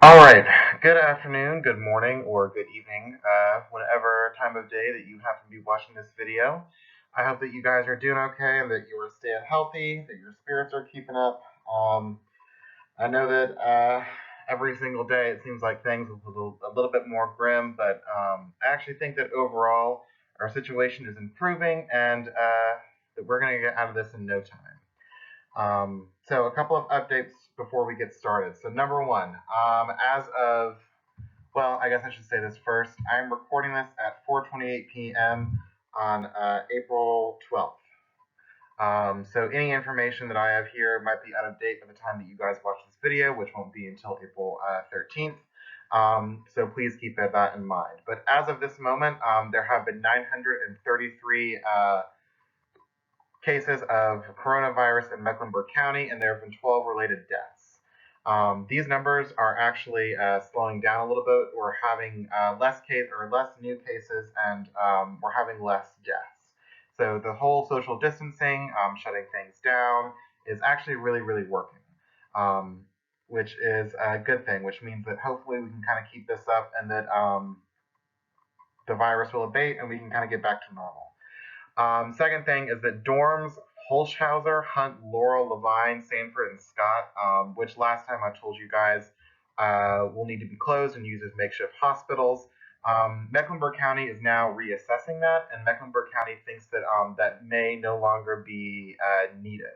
All right. Good afternoon, good morning, or good evening, whatever time of day that you happen to be watching this video. I hope that you guys are doing okay and that you are staying healthy, that your spirits are keeping up. I know that every single day it seems like things are a little bit more grim, but I actually think that overall our situation is improving and that we're going to get out of this in no time. So a couple of updates before we get started. So number one, as of I guess I should say this first. I'm recording this at 4:28 p.m. on April 12th. So any information that I have here might be out of date by the time that you guys watch this video, which won't be until April 13th. So please keep that in mind. But as of this moment, there have been 933 cases of coronavirus in Mecklenburg County, and there have been 12 related deaths. These numbers are actually slowing down a little bit. We're having less new cases, and we're having less deaths. So the whole social distancing, shutting things down, is actually really, really working, which is a good thing. Which means that hopefully we can kind of keep this up, and that the virus will abate, and we can kind of get back to normal. Second thing is that dorms Holshauser, Hunt, Laurel, Levine, Sanford, and Scott, which last time I told you guys will need to be closed and used as makeshift hospitals. Mecklenburg County is now reassessing that, and Mecklenburg County thinks that that may no longer be needed.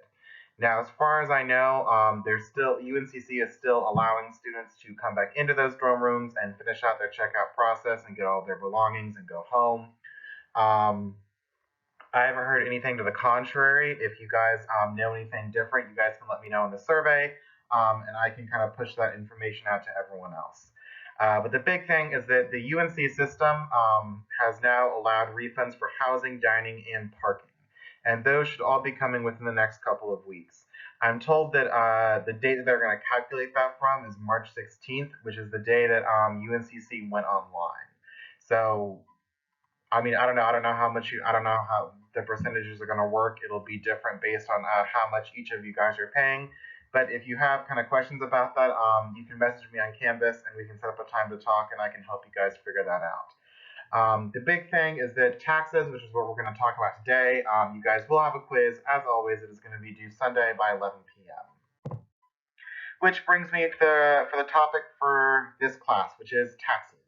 Now, as far as I know, there's still UNCC is still allowing students to come back into those dorm rooms and finish out their checkout process and get all their belongings and go home. I haven't heard anything to the contrary. If you guys know anything different, you guys can let me know in the survey, and I can kind of push that information out to everyone else. But the big thing is that the UNC system has now allowed refunds for housing, dining, and parking. And those should all be coming within the next couple of weeks. I'm told that the date that they're going to calculate that from is March 16th, which is the day that UNCC went online. So I mean, I don't know I don't know how the percentages are going to work. It'll be different based on how much each of you guys are paying. But if you have kind of questions about that, you can message me on Canvas and we can set up a time to talk and I can help you guys figure that out. The big thing is that taxes, which is what we're going to talk about today, you guys will have a quiz. As always, it is going to be due Sunday by 11 p.m. Which brings me for the topic for this class, which is taxes.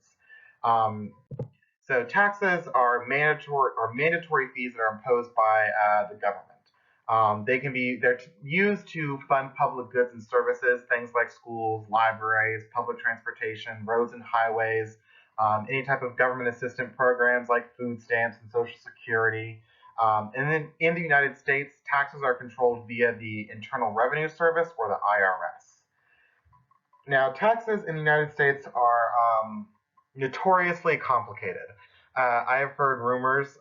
So taxes are mandatory fees that are imposed by the government. They're used to fund public goods and services, things like schools, libraries, public transportation, roads and highways, any type of government assistance programs like food stamps and Social Security. And then in the United States, taxes are controlled via the Internal Revenue Service, or the IRS. Now, taxes in the United States are notoriously complicated. I have heard rumors,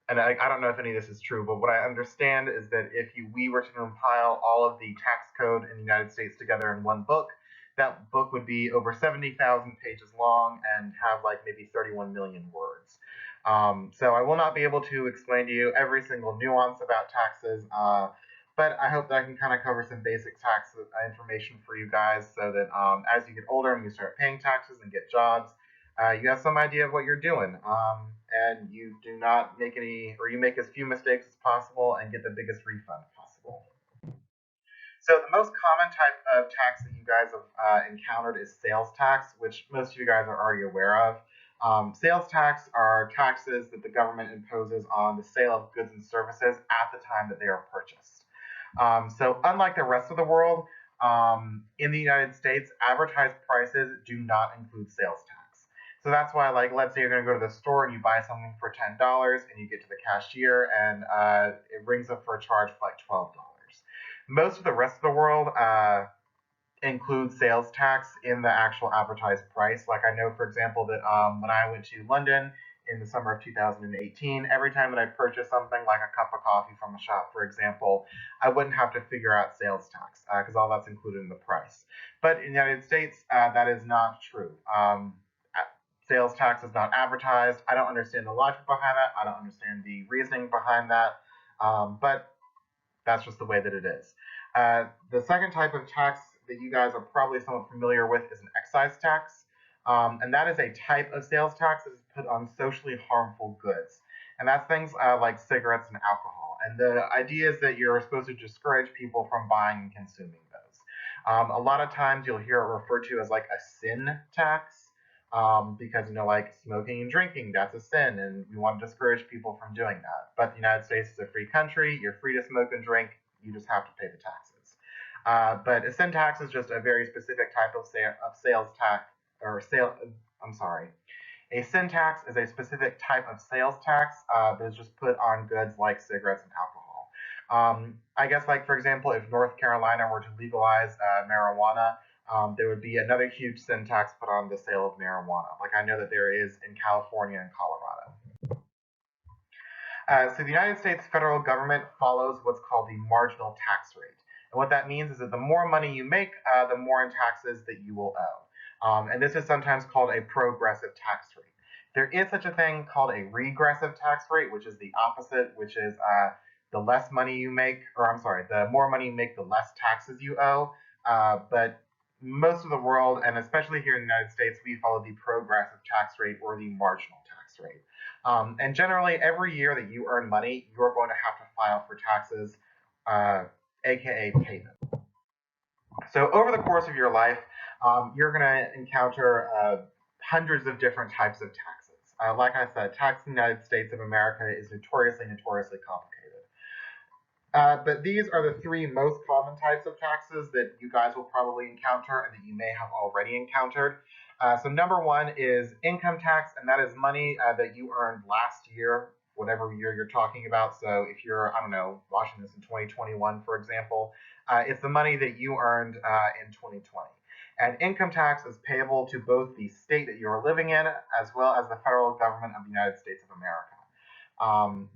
and I don't know if any of this is true, but what I understand is that if we were to compile all of the tax code in the United States together in one book, that book would be over 70,000 pages long and have like maybe 31 million words. So I will not be able to explain to you every single nuance about taxes, but I hope that I can kind of cover some basic tax information for you guys so that as you get older and you start paying taxes and get jobs, you have some idea of what you're doing, and you do not make you make as few mistakes as possible and get the biggest refund possible. So the most common type of tax that you guys have encountered is sales tax, which most of you guys are already aware of. Sales tax are taxes that the government imposes on the sale of goods and services at the time that they are purchased. So unlike the rest of the world, in the United States, advertised prices do not include sales tax. So that's why, like, let's say you're going to go to the store and you buy something for $10 and you get to the cashier and it rings up for a charge for like $12. Most of the rest of the world includes sales tax in the actual advertised price. Like I know, for example, that when I went to London in the summer of 2018, every time that I purchased something like a cup of coffee from a shop, for example, I wouldn't have to figure out sales tax because all that's included in the price. But in the United States, that is not true. Sales tax is not advertised. I don't understand the logic behind that. I don't understand the reasoning behind that. But that's just the way that it is. The second type of tax that you guys are probably somewhat familiar with is an excise tax. And that is a type of sales tax that is put on socially harmful goods. And that's things like cigarettes and alcohol. And the idea is that you're supposed to discourage people from buying and consuming those. A lot of times you'll hear it referred to as like a sin tax, because like smoking and drinking, that's a sin, and we want to discourage people from doing that. But the United States is a free country. You're free to smoke and drink. You just have to pay the taxes. But a sin tax is just a very specific type of sales tax, or sale. I'm sorry. A sin tax is a specific type of sales tax that is just put on goods like cigarettes and alcohol. I guess, like, for example, if North Carolina were to legalize marijuana, there would be another huge sin tax put on the sale of marijuana, like I know that there is in California and Colorado. So the United States federal government follows what's called the marginal tax rate. And what that means is that the more money you make, the more in taxes that you will owe. And this is sometimes called a progressive tax rate. There is such a thing called a regressive tax rate, which is the opposite, which is the less money you make, or I'm sorry, the more money you make, the less taxes you owe. But most of the world, and especially here in the United States, we follow the progressive tax rate or the marginal tax rate. And generally, every year that you earn money, you're going to have to file for taxes, aka pay them. So over the course of your life, you're going to encounter hundreds of different types of taxes. Like I said, tax in the United States of America is notoriously complicated. But these are the three most common types of taxes that you guys will probably encounter and that you may have already encountered. So number one is income tax, and that is money that you earned last year, whatever year you're talking about. So if you're, I don't know, watching this in 2021, for example, it's the money that you earned in 2020. And income tax is payable to both the state that you are living in as well as the federal government of the United States of America.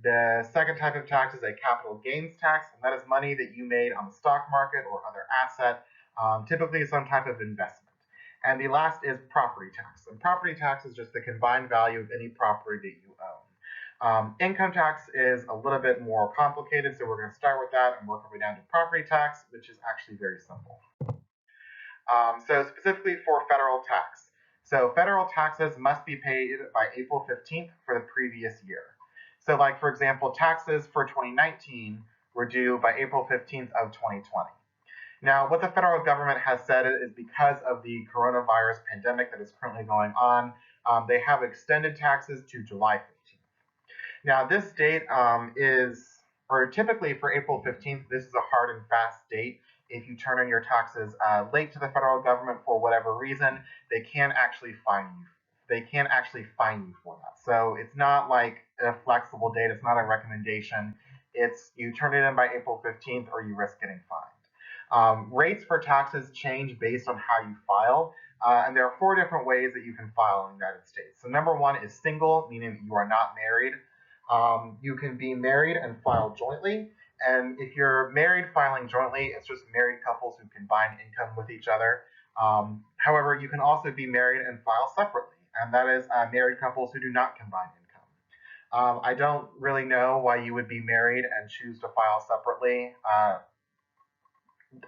The second type of tax is a capital gains tax, and that is money that you made on the stock market or other asset, typically some type of investment. And the last is property tax. And property tax is just the combined value of any property that you own. Income tax is a little bit more complicated, so we're going to start with that and work our way down to property tax, which is actually very simple. So specifically for federal tax. So federal taxes must be paid by April 15th for the previous year. So like, for example, taxes for 2019 were due by April 15th of 2020. Now, what the federal government has said is because of the coronavirus pandemic that is currently going on, they have extended taxes to July 15th. Now, this date or typically for April 15th, this is a hard and fast date. If you turn in your taxes late to the federal government for whatever reason, they can actually fine you. They can actually fine you for that. So it's not like a flexible date. It's not a recommendation. It's you turn it in by April 15th or you risk getting fined. Rates for taxes change based on how you file, and there are 4 different ways that you can file in the United States. So number 1 is single, meaning that you are not married. You can be married and file jointly, and if you're married filing jointly, it's just married couples who combine income with each other. However, you can also be married and file separately, and that is married couples who do not combine income. I don't really know why you would be married and choose to file separately.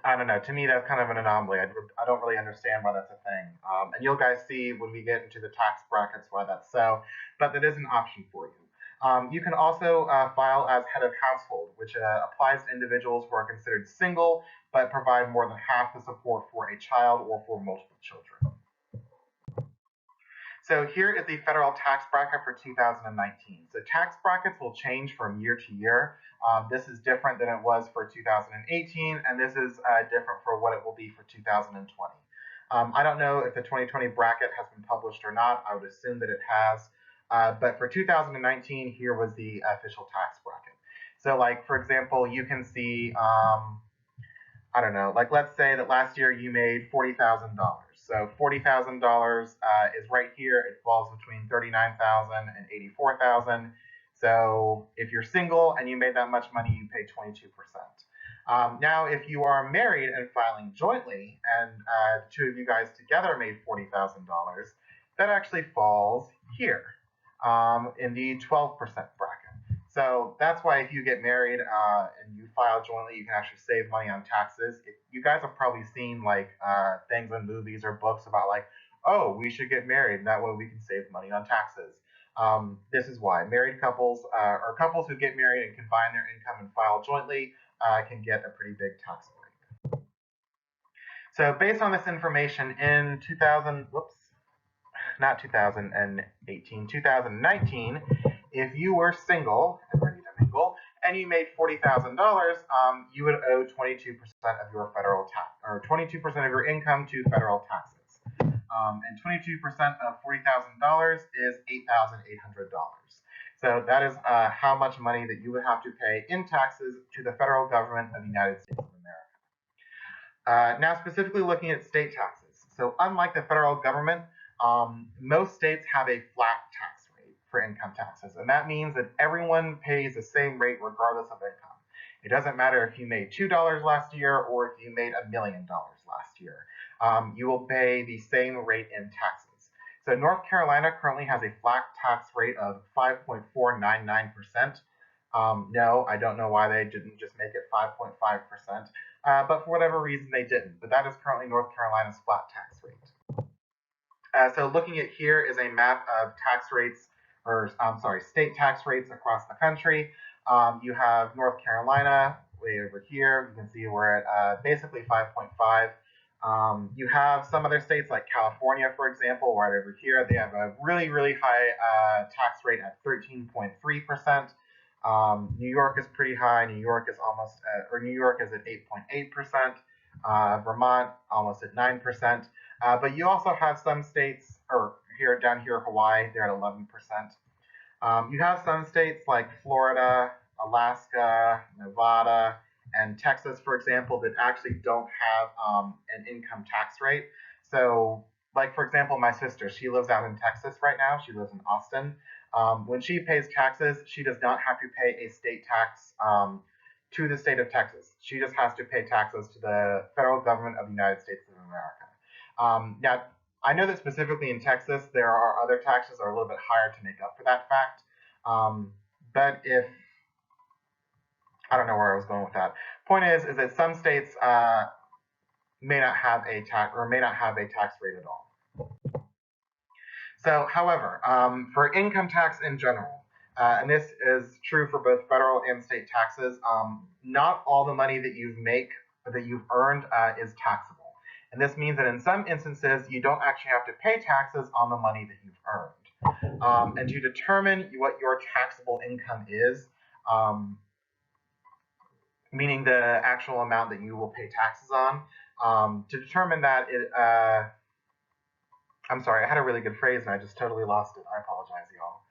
I don't know. To me, that's kind of an anomaly. I don't really understand why that's a thing. And you'll guys see when we get into the tax brackets why that's so, but that is an option for you. You can also file as head of household, which applies to individuals who are considered single but provide more than half the support for a child or for multiple children. So here is the federal tax bracket for 2019. So tax brackets will change from year to year. This is different than it was for 2018, and this is different for what it will be for 2020. I don't know if the 2020 bracket has been published or not. I would assume that it has. But for 2019, here was the official tax bracket. So like, for example, you can see, I don't know, like let's say that last year you made $40,000. So $40,000 is right here. It falls between $39,000 and $84,000. So if you're single and you made that much money, you pay 22%. Now, if you are married and filing jointly, and the two of you guys together made $40,000, that actually falls here in the 12% bracket. So that's why if you get married and you file jointly, you can actually save money on taxes. You guys have probably seen like things in movies or books about like, oh, we should get married, and that way we can save money on taxes. This is why married couples or couples who get married and combine their income and file jointly can get a pretty big tax break. So based on this information in 2019, if you were single, and you made $40,000, you would owe 22% of your federal tax, or 22% of your income to federal taxes. And 22% of $40,000 is $8,800. So that is how much money that you would have to pay in taxes to the federal government of the United States of America. Now, specifically looking at state taxes. So unlike the federal government, most states have a flat tax rate for income taxes, and that means that everyone pays the same rate regardless of income. It doesn't matter if you made $2 last year or if you made $1 million last year. You will pay the same rate in taxes. So North Carolina currently has a flat tax rate of 5.499%. No, I don't know why they didn't just make it 5.5%, but for whatever reason they didn't. But that is currently North Carolina's flat tax rate. So looking at here is a map of tax rates, or I'm sorry, state tax rates across the country. You have North Carolina way over here. You can see we're at basically 5.5. You have some other states like California, for example, right over here. They have a really, really high tax rate at 13.3%. New York is pretty high. New York is New York is at 8.8%. Vermont almost at 9%. But you also have some states, or down here, Hawaii, they're at 11%. You have some states like Florida, Alaska, Nevada, and Texas, for example, that actually don't have an income tax rate. So, like, for example, my sister, she lives out in Texas right now. She lives in Austin. When she pays taxes, she does not have to pay a state tax to the state of Texas. She just has to pay taxes to the federal government of the United States of America. Now, I know that specifically in Texas, there are other taxes that are a little bit higher to make up for that fact. But if I don't know where I was going with that. Point is that some states may not have a tax rate at all. So, however, for income tax in general, and this is true for both federal and state taxes, not all the money that you've earned is taxable. And this means that in some instances, you don't actually have to pay taxes on the money that you've earned. And to determine what your taxable income is, meaning the actual amount that you will pay taxes on, to determine that, I'm sorry, I had a really good phrase and I just totally lost it. I apologize, y'all.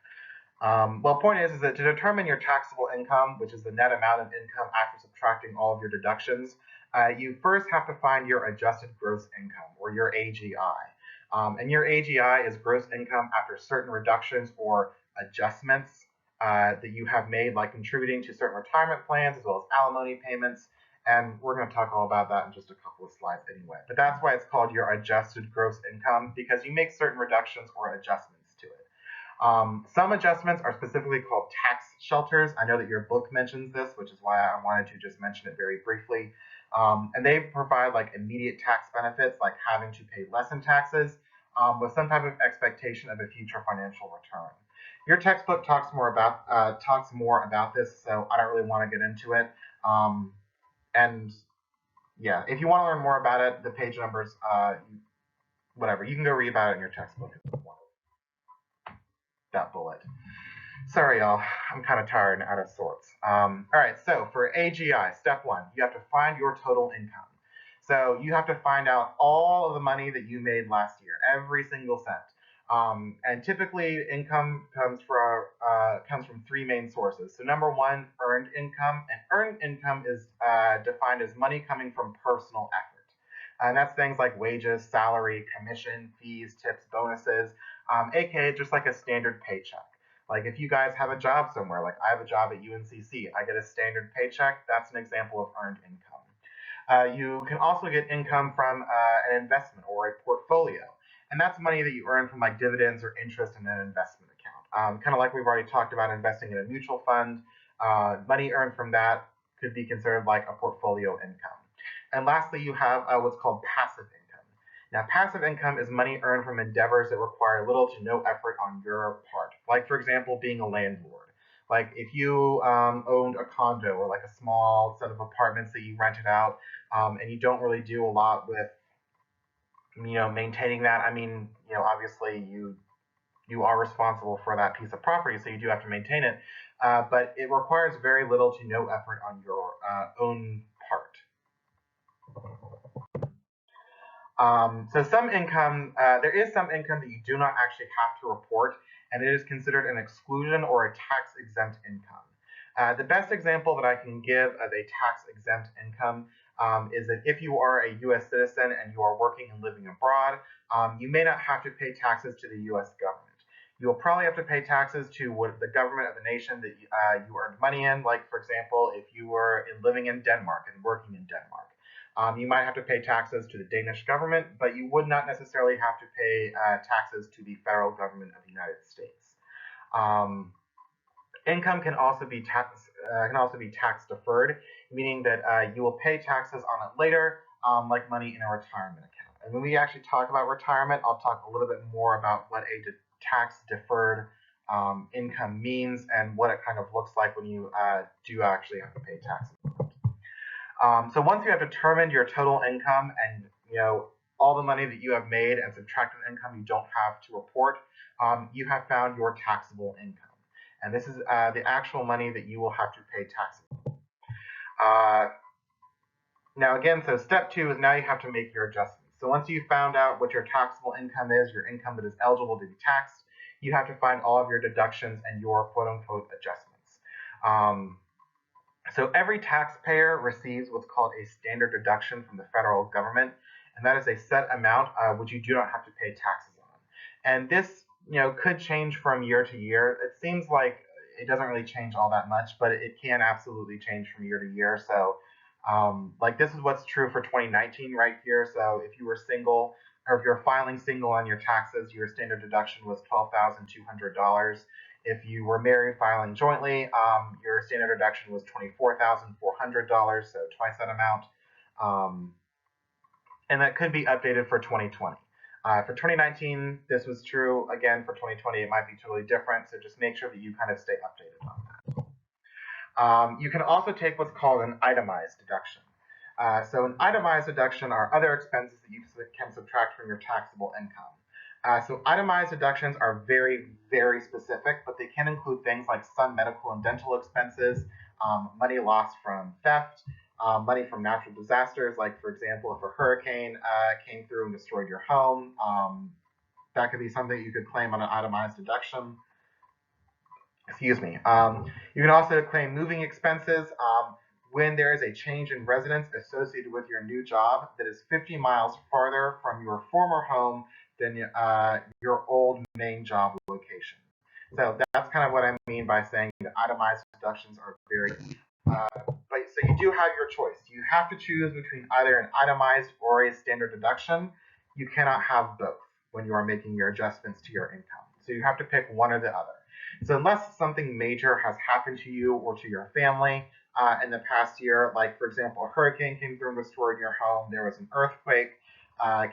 Well, point is that to determine your taxable income, which is the net amount of income after subtracting all of your deductions, you first have to find your adjusted gross income, or your AGI. And your AGI is gross income after certain reductions or adjustments that you have made, like contributing to certain retirement plans as well as alimony payments. And we're going to talk all about that in just a couple of slides anyway. But that's why it's called your adjusted gross income, because you make certain reductions or adjustments to it. Some adjustments are specifically called tax shelters. I know that your book mentions this, which is why I wanted to just mention it very briefly. And they provide like immediate tax benefits, like having to pay less in taxes with some type of expectation of a future financial return. Your textbook talks more about this, so I don't really want to get into it. And yeah, if you want to learn more about it, the page numbers, whatever, you can go read about it in your textbook if you want. That bullet. Sorry, y'all. I'm kind of tired and out of sorts. All right, so for AGI, step one, you have to find your total income. So you have to find out all of the money that you made last year, every single cent. And typically, income comes from three main sources. So number one, earned income. And earned income is defined as money coming from personal effort. And that's things like wages, salary, commission, fees, tips, bonuses, aka just like a standard paycheck. Like if you guys have a job somewhere, like I have a job at UNCC, I get a standard paycheck. That's an example of earned income. You can also get income from an investment or a portfolio. And that's money that you earn from like dividends or interest in an investment account. Kind of like we've already talked about investing in a mutual fund. Money earned from that could be considered like a portfolio income. And lastly, you have what's called passive income. Now, passive income is money earned from endeavors that require little to no effort on your part. Like, for example, being a landlord. Like if you owned a condo or like a small set of apartments that you rented out, and you don't really do a lot with, maintaining that. I mean, obviously you are responsible for that piece of property, so you do have to maintain it. But it requires very little to no effort on your own part. So some income, there is some income that you do not actually have to report, and it is considered an exclusion or a tax-exempt income. The best example that I can give of a tax-exempt income is that if you are a U.S. citizen and you are working and living abroad, you may not have to pay taxes to the U.S. government. You'll probably have to pay taxes to the government of the nation that you earned money in. Like, for example, if you were living in Denmark and working in Denmark. You might have to pay taxes to the Danish government, but you would not necessarily have to pay taxes to the federal government of the United States. Income can also be tax deferred, meaning that you will pay taxes on it later, like money in a retirement account. And when we actually talk about retirement, I'll talk a little bit more about what a tax deferred income means and what it kind of looks like when you do actually have to pay taxes. So once you have determined your total income and all the money that you have made and subtracted income you don't have to report, you have found your taxable income. And this is the actual money that you will have to pay taxes on. Now again, so step 2 is now you have to make your adjustments. So once you've found out what your taxable income is, your income that is eligible to be taxed, you have to find all of your deductions and your quote-unquote adjustments. So every taxpayer receives what's called a standard deduction from the federal government, and that is a set amount which you do not have to pay taxes on. And this, could change from year to year. It seems like it doesn't really change all that much, but it can absolutely change from year to year. So, like this is what's true for 2019 right here. So if you were single, or if you're filing single on your taxes, your standard deduction was $12,200. If you were married filing jointly, your standard deduction was $24,400, so twice that amount. And that could be updated for 2020. For 2019, this was true. Again, for 2020, it might be totally different, so just make sure that you kind of stay updated on that. You can also take what's called an itemized deduction. So an itemized deduction are other expenses that you can subtract from your taxable income. So itemized deductions are very, very specific, but they can include things like some medical and dental expenses, money lost from theft, money from natural disasters, like for example, if a hurricane came through and destroyed your home, that could be something you could claim on an itemized deduction. Excuse me. You can also claim moving expenses when there is a change in residence associated with your new job that is 50 miles farther from your former home than your old main job location. So that's kind of what I mean by saying that itemized deductions are very so you do have your choice. You have to choose between either an itemized or a standard deduction. You cannot have both when you are making your adjustments to your income. So you have to pick one or the other. So unless something major has happened to you or to your family in the past year, like for example, a hurricane came through and destroyed your home, there was an earthquake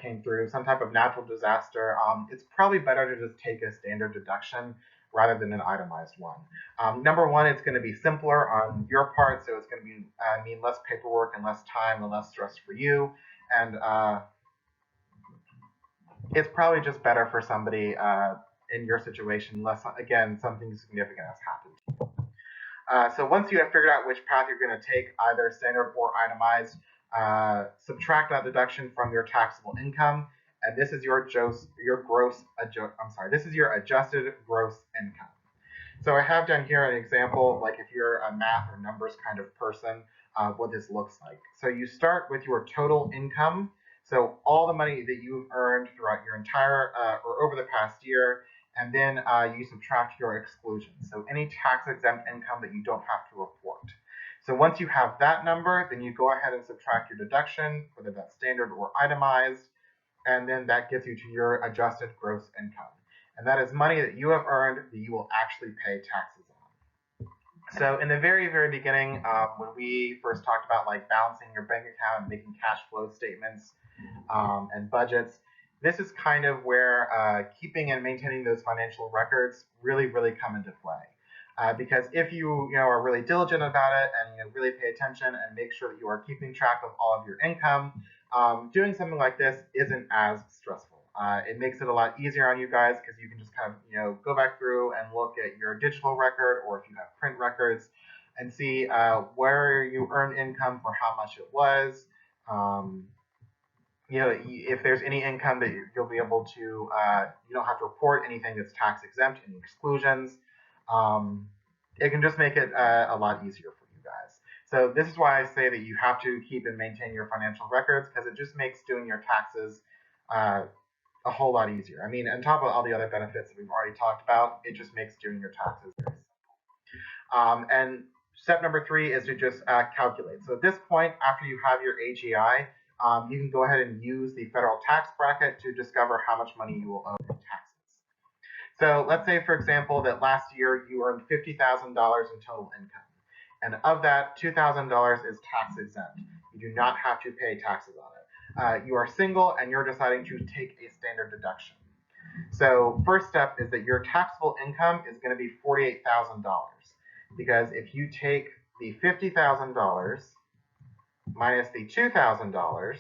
came through, some type of natural disaster, it's probably better to just take a standard deduction rather than an itemized one. Number one, it's going to be simpler on your part, so it's going to be mean less paperwork and less time and less stress for you, and it's probably just better for somebody in your situation, unless again something significant has happened. So once you have figured out which path you're going to take, either standard or itemized, subtract that deduction from your taxable income, and this is your adjusted gross income. So I have done here an example, like if you're a math or numbers kind of person, what this looks like. So you start with your total income, so all the money that you've earned throughout your entire or over the past year, and then you subtract your exclusions, so any tax-exempt income that you don't have to report. So once you have that number, then you go ahead and subtract your deduction, whether that's standard or itemized, and then that gets you to your adjusted gross income. And that is money that you have earned that you will actually pay taxes So in the very, very beginning, when we first talked about like balancing your bank account and making cash flow statements and budgets, this is kind of where keeping and maintaining those financial records really, really come into play. Because if you are really diligent about it and really pay attention and make sure that you are keeping track of all of your income, doing something like this isn't as stressful. It makes it a lot easier on you guys because you can just kind of go back through and look at your digital record, or if you have print records, and see where you earned income for how much it was. Um, if there's any income that you'll be able to, you don't have to report anything that's tax exempt, any exclusions. Um, it can just make it a lot easier for you guys. So this is why I say that you have to keep and maintain your financial records, because it just makes doing your taxes a whole lot easier. I mean, on top of all the other benefits that we've already talked about, it just makes doing your taxes very simple. And step number 3 is to just calculate. So at this point, after you have your AGI, you can go ahead and use the federal tax bracket to discover how much money you will owe in taxes. So let's say, for example, that last year you earned $50,000 in total income. And of that, $2,000 is tax exempt. You do not have to pay taxes on it. You are single and you're deciding to take a standard deduction. So first step is that your taxable income is going to be $48,000, because if you take the $50,000 minus the $2,000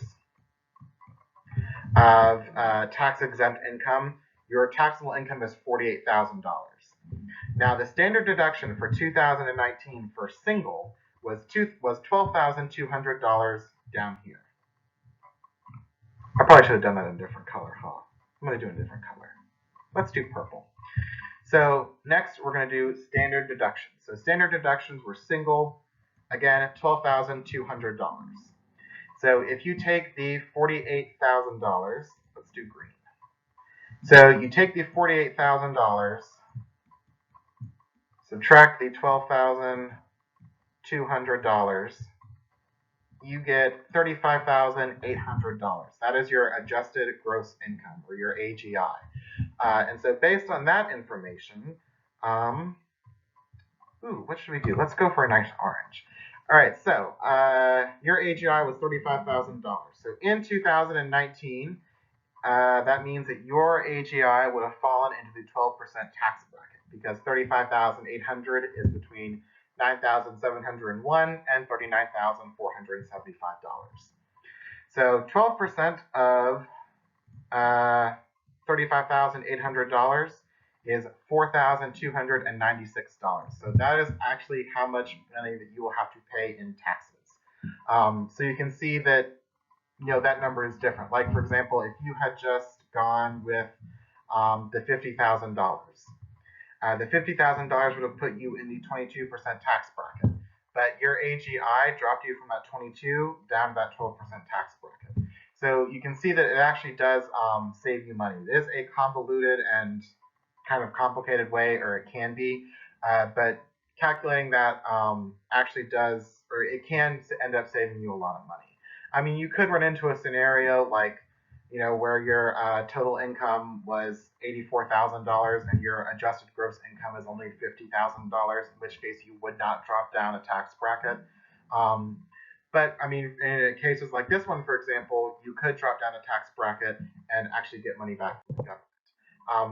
of tax-exempt income, your taxable income is $48,000. Now, the standard deduction for 2019 for single was $12,200 down here. I probably should have done that in a different color, huh? I'm going to do a different color. Let's do purple. So next, we're going to do standard deductions. So standard deductions were single, again, $12,200. So if you take the $48,000, let's do green. So you take the $48,000, subtract the $12,200, you get $35,800. That is your adjusted gross income, or your AGI. And so based on that information, what should we do? Let's go for a nice orange. All right, so your AGI was $35,000. So in 2019, that means that your AGI would have fallen into the 12% tax bracket, because $35,800 is between $9,701 and $39,475. So 12% of $35,800 is $4,296. So that is actually how much money that you will have to pay in taxes. So you can see that that number is different. Like, for example, if you had just gone with the $50,000, the $50,000 would have put you in the 22% tax bracket, but your AGI dropped you from that 22 down to that 12% tax bracket. So you can see that it actually does save you money. It is a convoluted and kind of complicated way, or it can be, but calculating that actually does, or it can end up saving you a lot of money. I mean, you could run into a scenario like, where your total income was $84,000 and your adjusted gross income is only $50,000, in which case you would not drop down a tax bracket. But I mean, in cases like this one, for example, you could drop down a tax bracket and actually get money back from the government.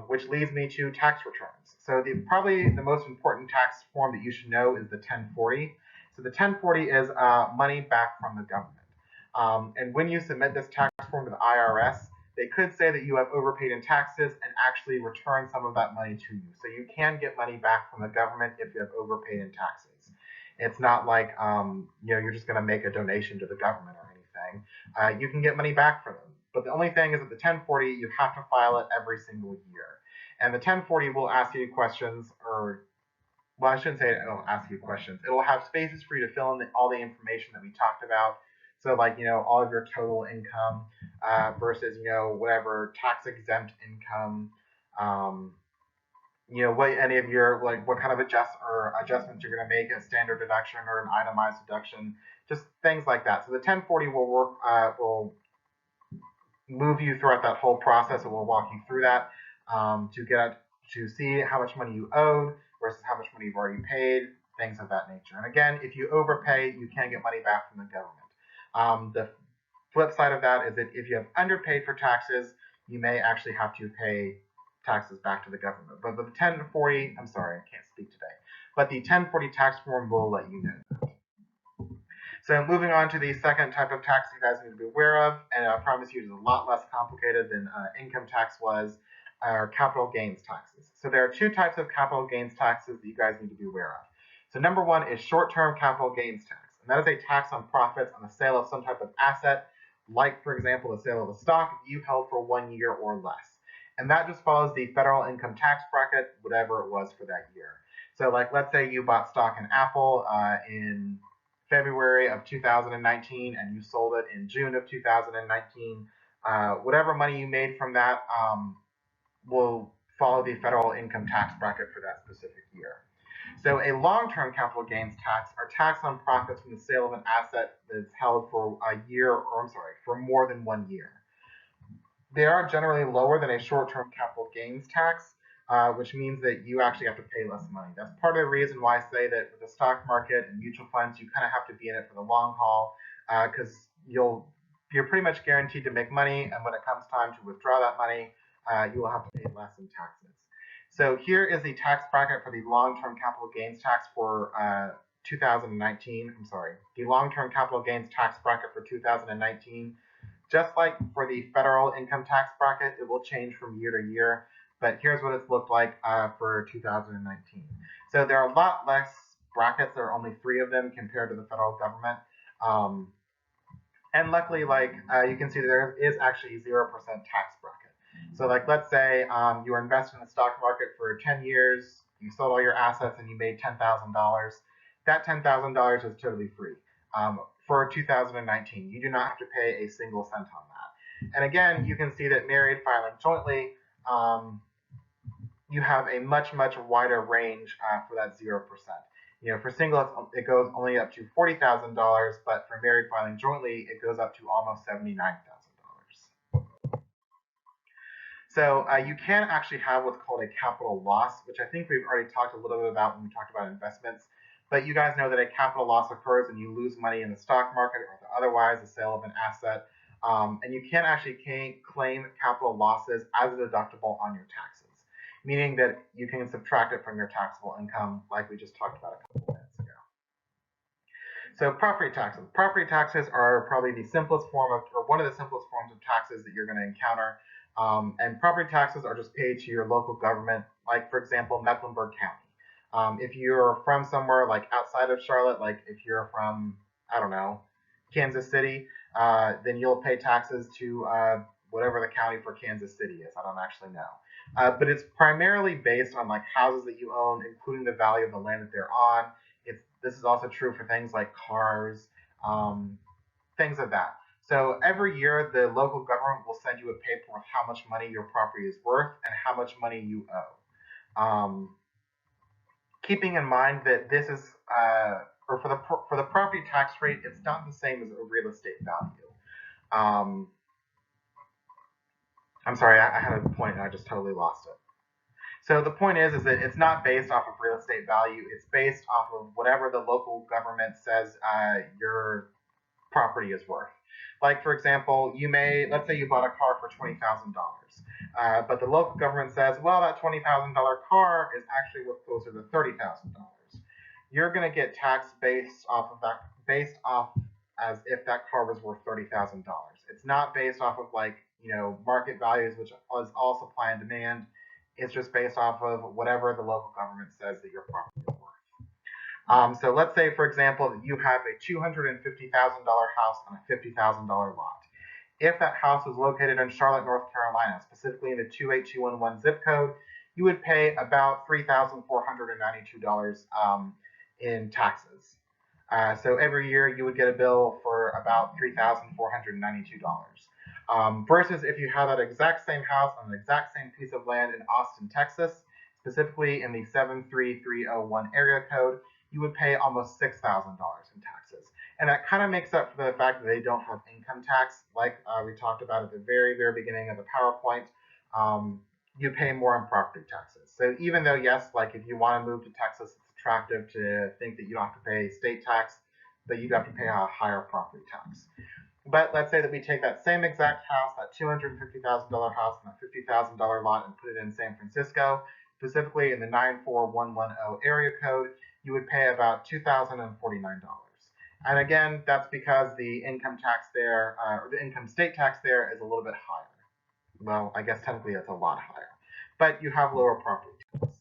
Which leads me to tax returns. So probably the most important tax form that you should know is the 1040. So the 1040 is money back from the government. And when you submit this tax form to the IRS, they could say that you have overpaid in taxes and actually return some of that money to you. So you can get money back from the government if you have overpaid in taxes. It's not like you're just going to make a donation to the government or anything. You can get money back from them. But the only thing is that the 1040, you have to file it every single year. And the 1040 will ask you questions, or, well, I shouldn't say it'll ask you questions. It will have spaces for you to fill in all the information that we talked about. So like, all of your total income versus, whatever tax-exempt income, what any of your, like, what kind of adjustments you're going to make, a standard deduction or an itemized deduction, just things like that. So the 1040 will move you throughout that whole process, and we'll walk you through that to see how much money you owed versus how much money you've already paid. things of that nature. And again, if you overpay, you can get money back from the government. The flip side of that is that if you have underpaid for taxes, you may actually have to pay taxes back to the government. But the 1040, I'm sorry, I can't speak today, but the 1040 tax form will let you know. So moving on to the second type of tax you guys need to be aware of, and I promise you it's a lot less complicated than income tax was, are capital gains taxes. So there are two types of capital gains taxes that you guys need to be aware of. So number one is short-term capital gains tax, and that is a tax on profits on the sale of some type of asset, like for example the sale of a stock you held for 1 year or less. And that just follows the federal income tax bracket, whatever it was for that year. So like let's say you bought stock in Apple in February of 2019 and you sold it in June of 2019, whatever money you made from that will follow the federal income tax bracket for that specific year. So a long-term capital gains tax are tax on profits from the sale of an asset that's held for a year, or I'm sorry, for more than 1 year. They are generally lower than a short-term capital gains tax, which means that you actually have to pay less money. That's part of the reason why I say that with the stock market and mutual funds, you kind of have to be in it for the long haul, because you're pretty much guaranteed to make money, and when it comes time to withdraw that money, you will have to pay less in taxes. So here is the tax bracket for the long-term capital gains tax for 2019. I'm sorry, the long-term capital gains tax bracket for 2019. Just like for the federal income tax bracket, it will change from year to year, but here's what it's looked like for 2019. So there are a lot less brackets. There are only 3 of them compared to the federal government. And luckily, like you can see, there is actually a 0% tax bracket. So like let's say you were invested in the stock market for 10 years, you sold all your assets and you made $10,000. That $10,000 is totally free. For 2019. You do not have to pay a single cent on that. And again, you can see that married filing jointly, you have a much, much wider range for that 0%. You know, for single, it goes only up to $40,000, but for married filing jointly, it goes up to almost $79,000. So you can actually have what's called a capital loss, which I think we've already talked a little bit about when we talked about investments. But you guys know that a capital loss occurs when you lose money in the stock market or otherwise the sale of an asset. And you can actually claim capital losses as a deductible on your taxes, meaning that you can subtract it from your taxable income like we just talked about a couple minutes ago. So property taxes. Property taxes are probably the simplest form of, or one of the simplest forms of taxes that you're going to encounter. And property taxes are just paid to your local government, like for example, Mecklenburg County. If you're from somewhere like outside of Charlotte, like if you're from, I don't know, Kansas City, then you'll pay taxes to whatever the county for Kansas City is. I don't actually know. But it's primarily based on like houses that you own, including the value of the land that they're on. This is also true for things like cars, things of that. So every year, the local government will send you a paper with how much money your property is worth and how much money you owe. Keeping in mind that this is, or for the property tax rate, it's not the same as a real estate value. I'm sorry, I had a point and I just totally lost it. So the point is that it's not based off of real estate value. It's based off of whatever the local government says your property is worth. Like for example, let's say you bought a car for $20,000, but the local government says, well, that $20,000 car is actually worth closer to $30,000. You're going to get taxed based off as if that car was worth $30,000. It's not based off of like market values, which is all supply and demand. It's just based off of whatever the local government says that your property is worth. So let's say, for example, that you have a $250,000 house on a $50,000 lot. If that house was located in Charlotte, North Carolina, specifically in the 28211 zip code, you would pay about $3,492 in taxes. So every year you would get a bill for about $3,492. Versus if you have that exact same house on the exact same piece of land in Austin, Texas, specifically in the 73301 area code, you would pay almost $6,000 in taxes. And that kind of makes up for the fact that they don't have income tax, like we talked about at the very, very beginning of the PowerPoint. You pay more in property taxes. So even though, yes, like if you want to move to Texas, it's attractive to think that you don't have to pay state tax, but you'd have to pay a higher property tax. But let's say that we take that same exact house, that $250,000 house and that $50,000 lot, and put it in San Francisco, specifically in the 94110 area code, you would pay about $2,049. And again, that's because the income tax there, or the income state tax there, is a little bit higher. Well, I guess technically it's a lot higher, but you have lower property tax.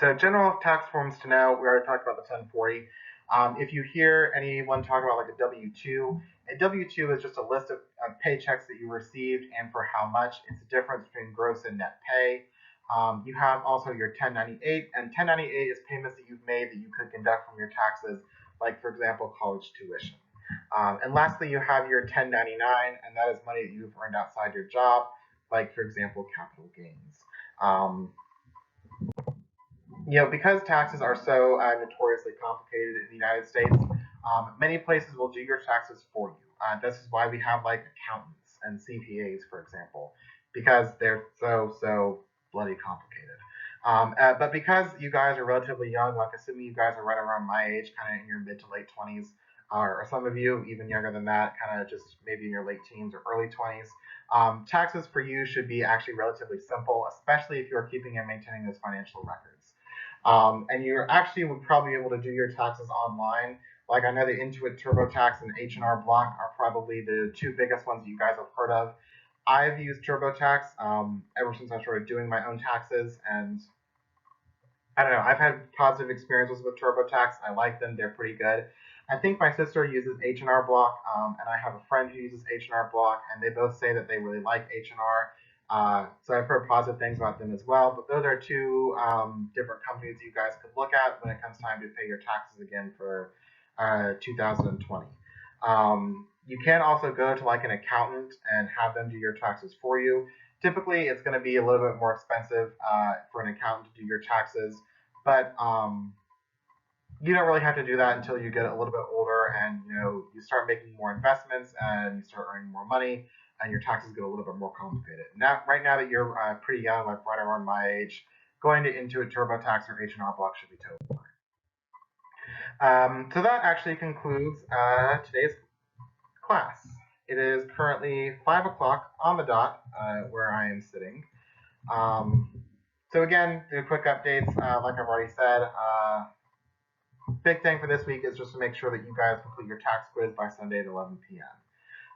So general tax forms to know, we already talked about the 1040. If you hear anyone talk about like a W-2, a W-2 is just a list of paychecks that you received and for how much. It's the difference between gross and net pay. You have also your 1098, and 1098 is payments that you've made that you could conduct from your taxes, like for example, college tuition. And lastly, you have your 1099, and that is money that you've earned outside your job, like for example, capital gains. Because taxes are so notoriously complicated in the United States, many places will do your taxes for you. This is why we have like accountants and CPAs, for example, because they're so bloody complicated. But because you guys are relatively young, like assuming you guys are right around my age, kind of in your mid to late 20s, or some of you even younger than that, kind of just maybe in your late teens or early 20s, taxes for you should be actually relatively simple, especially if you're keeping and maintaining those financial records. And you actually would probably be able to do your taxes online. Like I know the Intuit TurboTax and H&R Block are probably the two biggest ones that you guys have heard of. I've used TurboTax ever since I started doing my own taxes, and I don't know, I've had positive experiences with TurboTax. I like them, they're pretty good. I think my sister uses H&R Block, and I have a friend who uses H&R Block, and they both say that they really like H&R. So I've heard positive things about them as well, but those are two different companies you guys could look at when it comes time to pay your taxes again for 2020. You can also go to like an accountant and have them do your taxes for you. Typically, it's going to be a little bit more expensive for an accountant to do your taxes, but you don't really have to do that until you get a little bit older and you start making more investments and you start earning more money and your taxes get a little bit more complicated. Right now that you're pretty young, like right around my age, going to Intuit TurboTax or H&R Block should be totally fine. So that actually concludes today's class. It is currently 5 o'clock on the dot where I am sitting. So again, the quick updates, like I've already said, big thing for this week is just to make sure that you guys complete your tax quiz by Sunday at 11 p.m.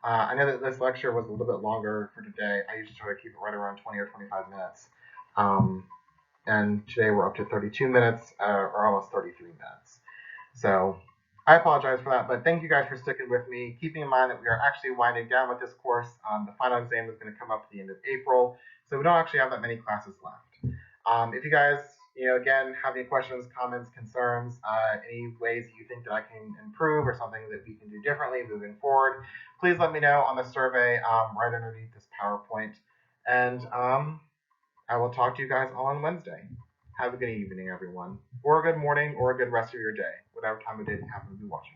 I know that this lecture was a little bit longer for today. I usually try to keep it right around 20 or 25 minutes. And today we're up to 32 minutes, or almost 33 minutes. So I apologize for that, but thank you guys for sticking with me. Keeping in mind that we are actually winding down with this course. The final exam is going to come up at the end of April, so we don't actually have that many classes left. If you guys, again, have any questions, comments, concerns, any ways that you think that I can improve or something that we can do differently moving forward, please let me know on the survey right underneath this PowerPoint. And I will talk to you guys all on Wednesday. Have a good evening, everyone, or a good morning, or a good rest of your day, whatever time of day you happen to be watching.